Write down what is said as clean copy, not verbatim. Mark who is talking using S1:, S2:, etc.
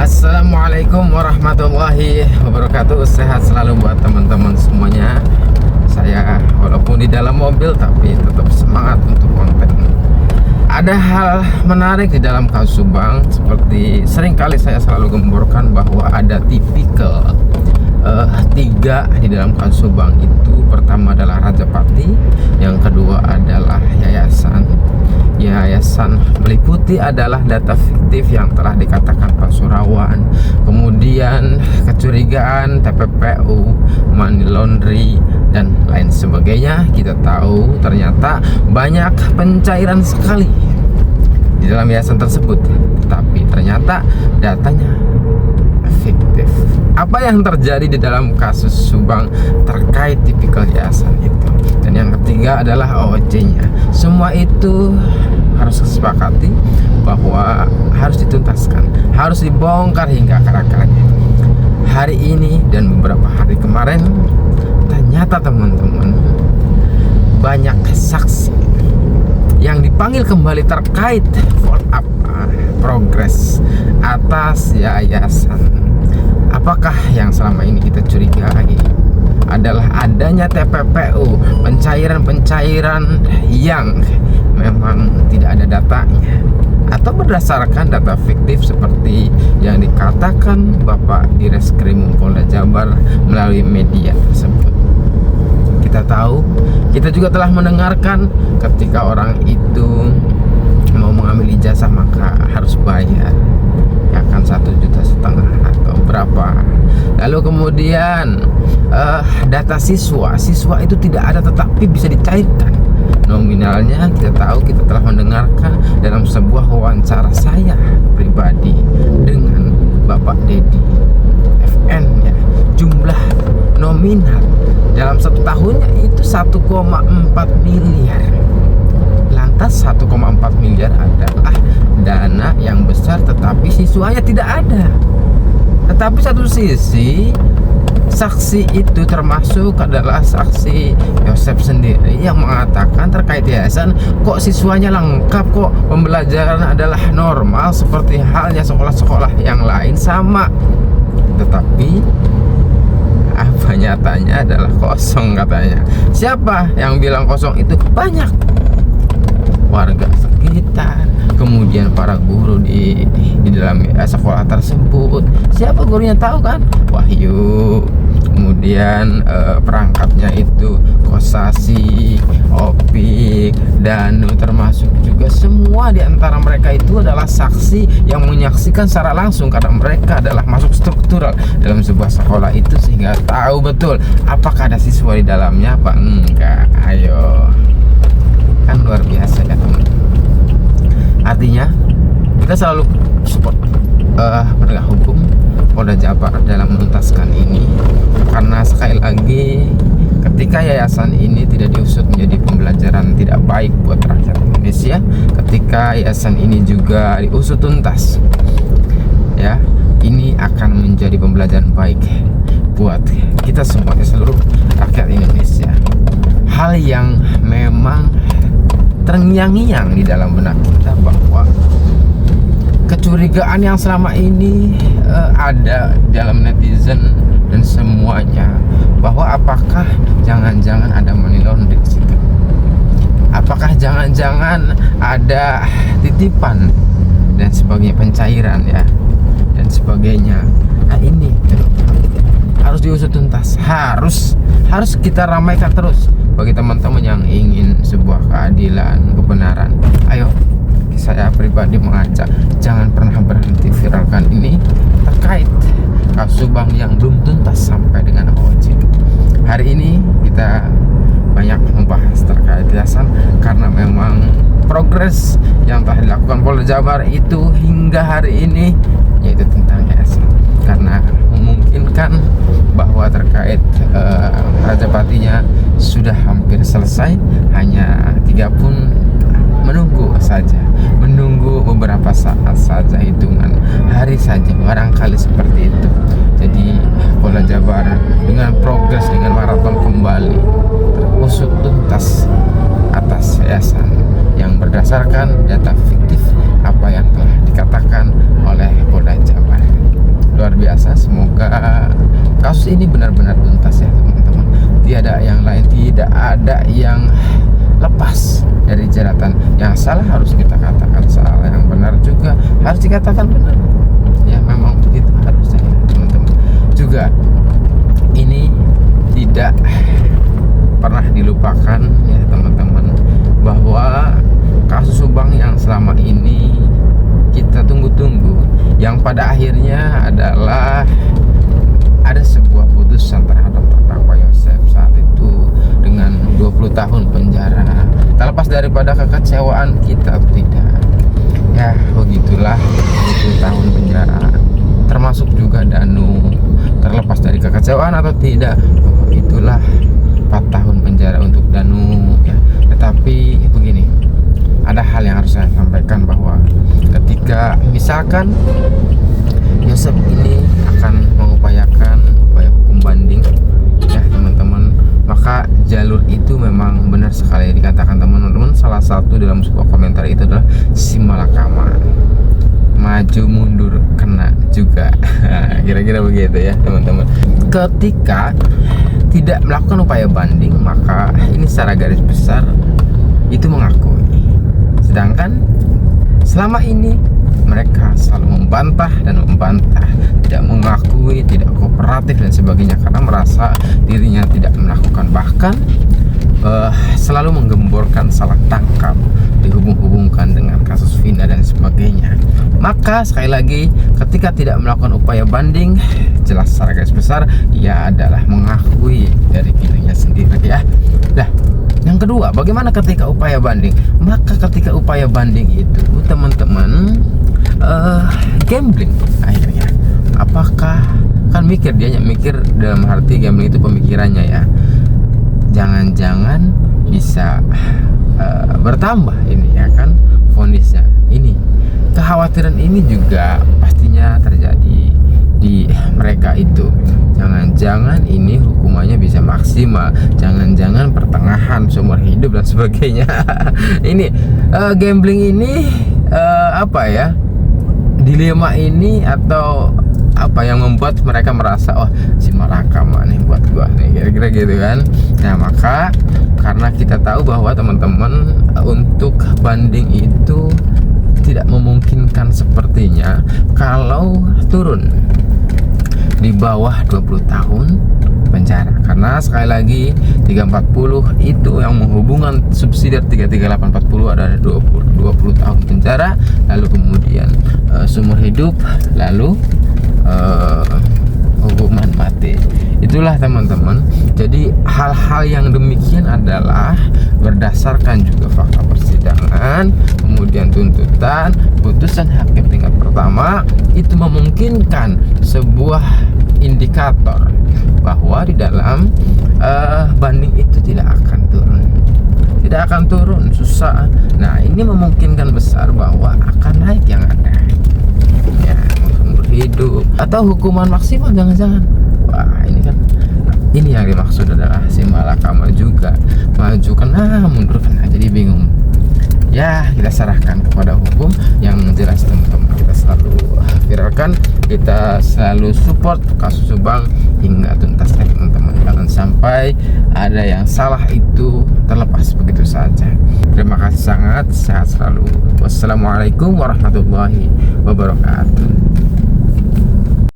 S1: Assalamualaikum warahmatullahi wabarakatuh. Sehat selalu buat teman-teman semuanya. Saya walaupun di dalam mobil tapi tetap semangat untuk konten. Ada hal menarik di dalam kasus Subang. Seperti seringkali saya selalu gemborkan bahwa ada tipikal tiga di dalam kasus Subang itu. Pertama adalah Rajapati, yang kedua adalah Yayasan meliputi adalah data fiktif yang telah dikatakan palsu rawan, kemudian kecurigaan TPPU, money laundry dan lain sebagainya. Kita tahu ternyata banyak pencairan sekali di dalam yayasan tersebut, tapi ternyata datanya fiktif. Apa yang terjadi di dalam kasus Subang terkait tipikal yayasan itu? Dan yang ketiga adalah OOC-nya. Semua itu harus disepakati bahwa harus dituntaskan, harus dibongkar hingga akar-akarnya. Hari ini dan beberapa hari kemarin, ternyata teman-teman, banyak saksi yang dipanggil kembali terkait follow up progres atas yayasan. Apakah yang selama ini kita curigai adalah adanya TPPU, pencairan-pencairan yang memang tidak ada datanya, atau berdasarkan data fiktif seperti yang dikatakan Bapak Direskrim Polda Jabar melalui media tersebut. Kita tahu, kita juga telah mendengarkan ketika orang itu mau mengambil ijazah maka harus bayar, ya kan, 1,5 juta atau berapa. Lalu kemudian data siswa itu tidak ada tetapi bisa dicairkan nominalnya. Kita tahu, kita telah mendengarkan dalam sebuah wawancara saya pribadi dengan Bapak Dedi FN, ya, jumlah nominal dalam satu tahunnya itu 1,4 miliar. Lantas 1,4 miliar adalah dana yang besar tetapi siswanya tidak ada. Tetapi satu sisi saksi itu termasuk adalah saksi Yosep sendiri yang mengatakan terkait yayasan, kok siswanya lengkap, kok pembelajaran adalah normal seperti halnya sekolah-sekolah yang lain sama. Tetapi apa nyatanya adalah kosong katanya. Siapa yang bilang kosong itu? Banyak warga sekitar, kemudian para guru di dalam sekolah tersebut. Siapa gurunya tahu kan? Wahyu. Kemudian perangkatnya itu Kosasi, Opik, Danu, termasuk juga semua di antara mereka itu adalah saksi yang menyaksikan secara langsung karena mereka adalah masuk struktural dalam sebuah sekolah itu, sehingga tahu betul apakah ada siswa di dalamnya apa enggak. Ayo, kan luar biasa ya teman-teman. Artinya kita selalu support penegak hukum Polda Jabar dalam menuntaskan ini, karena sekali lagi ketika yayasan ini tidak diusut menjadi pembelajaran tidak baik buat rakyat Indonesia, ketika yayasan ini juga diusut tuntas, ya, ini akan menjadi pembelajaran baik buat kita semuanya, seluruh rakyat Indonesia. Hal yang memang terngiang-ngiang di dalam benak kita bahwa kecurigaan yang selama ini ada dalam netizen dan semuanya, bahwa apakah jangan-jangan ada money laundering di situ? Apakah jangan-jangan ada titipan dan sebagainya, pencairan, ya, dan sebagainya? Nah, ini harus diusut tuntas, harus kita ramaikan terus bagi teman-teman yang ingin sebuah keadilan, kebenaran. Ayo, saya pribadi mengajak, jangan pernah berhenti viralkan ini terkait kasus Subang yang belum tuntas sampai dengan OOC. Hari ini kita banyak membahas terkait yayasan karena memang progres yang telah dilakukan Polda Jabar itu hingga hari ini yaitu tentang yayasan, karena memungkinkan bahwa terkait Rajapatinya sudah hampir selesai, hanya 3 pun menunggu saja, menunggu beberapa saat saja, hitungan hari saja, barangkali seperti itu. Jadi Polda Jabar dengan progres, dengan maraton kembali terusut tuntas atas yayasan yang berdasarkan data fiktif apa yang telah dikatakan oleh Polda Jabar. biasa. Semoga kasus ini benar-benar tuntas ya teman-teman. Tiada yang lain, tidak ada yang lepas dari jeratan. Yang salah harus kita katakan salah, yang benar juga harus dikatakan benar. Ya memang begitu harusnya ya, teman-teman. Juga ini tidak pernah dilupakan ya teman-teman, bahwa kasus Subang yang selama ini kita tunggu-tunggu, yang pada akhirnya adalah ada sebuah putusan terhadap terdakwa Yosef saat itu dengan 20 tahun penjara. Terlepas daripada kekecewaan kita atau tidak, ya begitulah, 20 tahun penjara, termasuk juga Danu. Terlepas dari kekecewaan atau tidak, itulah 4 tahun penjara untuk Danu ya. Tetapi begini, ada hal yang harus saya sampaikan, bahwa ketika misalkan Yosef ini akan mengupayakan upaya hukum banding ya teman-teman, maka jalur itu memang benar sekali dikatakan teman-teman. Salah satu dalam sebuah komentar itu adalah simalakama, maju mundur kena juga. Kira-kira begitu ya teman-teman. Ketika tidak melakukan upaya banding, maka ini secara garis besar itu mengakui. Sedangkan selama ini mereka selalu membantah dan membantah, tidak mengakui, tidak kooperatif dan sebagainya, karena merasa dirinya tidak melakukan, bahkan selalu menggemborkan salah tangkap, dihubung-hubungkan dengan kasus Vina dan sebagainya. Maka sekali lagi, ketika tidak melakukan upaya banding, jelas secara garis besar ia adalah mengakui dari dirinya sendiri ya. Nah, yang kedua, bagaimana ketika upaya banding? Maka ketika upaya banding itu teman-teman gambling akhirnya. Apakah, kan mikir, dia mikir dalam arti gambling itu pemikirannya ya, jangan-jangan bisa bertambah ini ya kan vonisnya. Ini kekhawatiran ini juga pastinya terjadi di mereka itu. Jangan-jangan ini hukumannya bisa maksimal, jangan-jangan pertengahan seumur hidup dan sebagainya. Ini gambling ini apa ya, dilema ini atau apa yang membuat mereka merasa, oh si malakama nih buat gua nih, kira-kira gitu kan. Nah maka karena kita tahu bahwa teman-teman untuk banding itu tidak memungkinkan sepertinya kalau turun di bawah 20 tahun penjara, karena sekali lagi 340 itu yang menghubungkan subsidi 33840 ada 20 tahun penjara, lalu kemudian seumur hidup, lalu hukuman mati. Itulah teman-teman. Jadi hal-hal yang demikian adalah berdasarkan juga fakta persidangan, kemudian tuntutan, putusan hakim tingkat pertama, itu memungkinkan sebuah indikator bahwa di dalam banding itu tidak akan turun, susah. Nah ini memungkinkan besar bahwa akan naik yang ada ya, umur hidup atau hukuman maksimal, jangan-jangan. Wah ini kan, ini yang dimaksud adalah si malakama juga, maju kena mundur kena, jadi bingung ya. Kita serahkan kepada hukum. Yang jelas teman-teman, kita selalu viralkan, kita selalu support kasus Subang hingga tuntas ya teman-teman. Jangan sampai ada yang salah itu terlepas begitu saja. Terima kasih sangat, sehat selalu. Wassalamualaikum warahmatullahi wabarakatuh.